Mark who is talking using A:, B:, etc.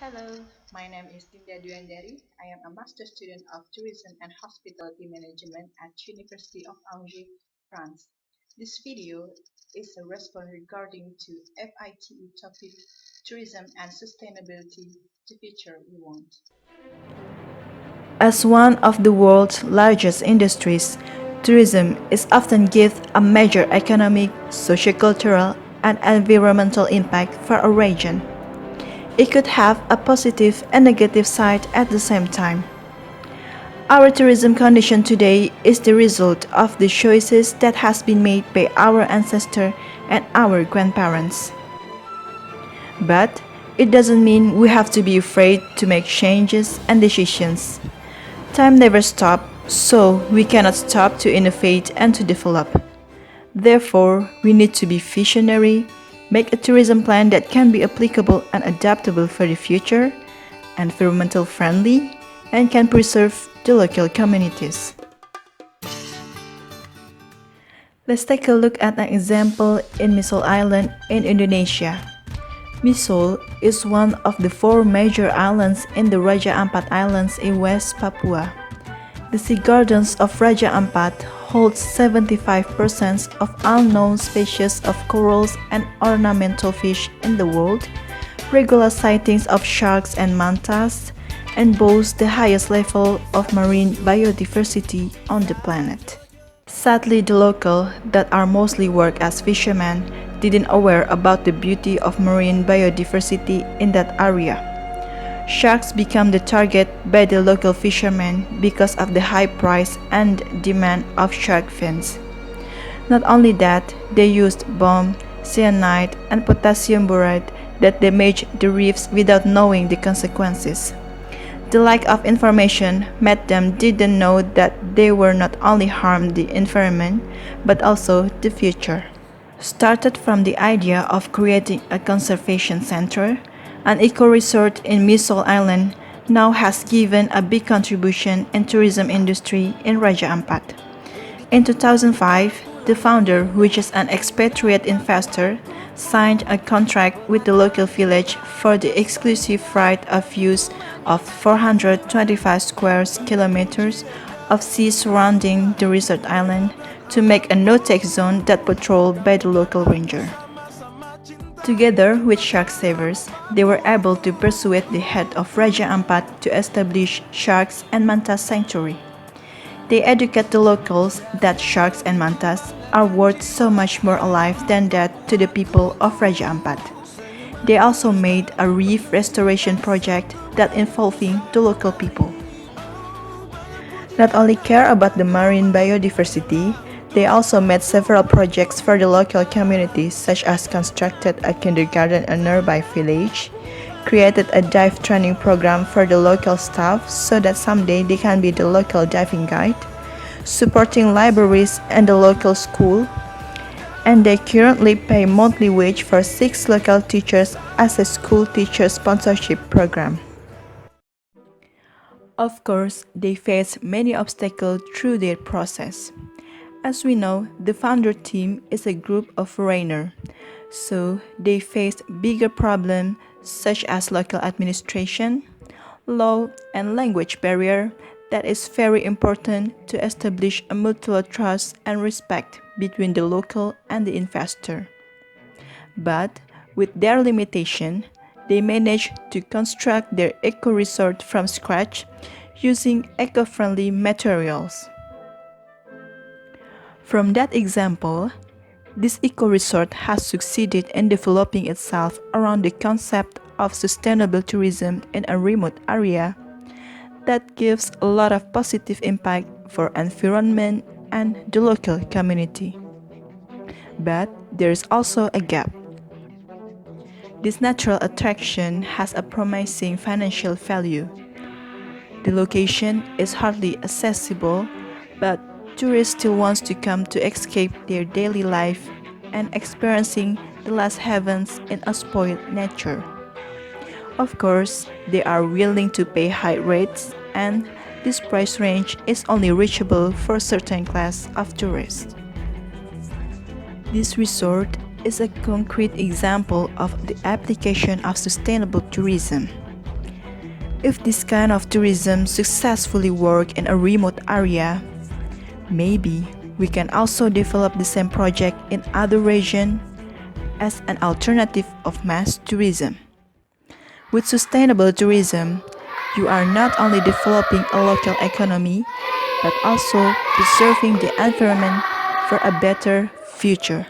A: Hello, my name is Dinda Dwiyandari. I am a master student of Tourism and Hospitality Management at University of Angers, France. This video is a response regarding to FITE topic Tourism and Sustainability, the future we want.
B: As one of the world's largest industries, tourism is often given a major economic, sociocultural, and environmental impact for a region. It could have a positive and negative side at the same time. Our tourism condition today is the result of the choices that has been made by our ancestors and our grandparents. But it doesn't mean we have to be afraid to make changes and decisions. Time never stops, so we cannot stop to innovate and to develop. Therefore, we need to be visionary, make a tourism plan that can be applicable and adaptable for the future, environmental friendly, and can preserve the local communities. Let's take a look at an example in Misol Island in Indonesia. Misol is one of the four major islands in the Raja Ampat Islands in West Papua. The sea gardens of Raja Ampat hold 75% of all known species of corals and ornamental fish in the world, regular sightings of sharks and mantas, and boasts the highest level of marine biodiversity on the planet. Sadly, the locals that are mostly work as fishermen didn't aware about the beauty of marine biodiversity in that area. Sharks become the target by the local fishermen because of the high price and demand of shark fins. Not only that, they used bomb, cyanide, and potassium borate that damaged the reefs without knowing the consequences. The lack of information made them didn't know that they were not only harm the environment but also the future. Started from the idea of creating a conservation center, an eco-resort in Misol Island now has given a big contribution in tourism industry in Raja Ampat. In 2005, the founder, which is an expatriate investor, signed a contract with the local village for the exclusive right of use of 425 square kilometers of sea surrounding the resort island to make a no-take zone that patrolled by the local ranger. Together with shark savers, they were able to persuade the head of Raja Ampat to establish sharks and mantas sanctuary. They educate the locals that sharks and mantas are worth so much more alive than that to the people of Raja Ampat. They also made a reef restoration project that involving the local people. Not only care about the marine biodiversity, they also made several projects for the local communities, such as constructed a kindergarten in a nearby village, created a dive training program for the local staff so that someday they can be the local diving guide, supporting libraries and the local school, and they currently pay monthly wage for 6 local teachers as a school teacher sponsorship program. Of course, they face many obstacles through their process. As we know, the founder team is a group of foreigners, so they face bigger problems such as local administration, law, and language barrier that is very important to establish a mutual trust and respect between the local and the investor. But with their limitation, they managed to construct their eco-resort from scratch using eco-friendly materials. From that example, this eco-resort has succeeded in developing itself around the concept of sustainable tourism in a remote area that gives a lot of positive impact for environment and the local community. But there is also a gap. This natural attraction has a promising financial value. The location is hardly accessible, but tourists still want to come to escape their daily life and experiencing the last heavens in a spoiled nature. Of course, they are willing to pay high rates, and this price range is only reachable for a certain class of tourists. This resort is a concrete example of the application of sustainable tourism. If this kind of tourism successfully work in a remote area, maybe we can also develop the same project in other regions as an alternative of mass tourism. With sustainable tourism, you are not only developing a local economy, but also preserving the environment for a better future.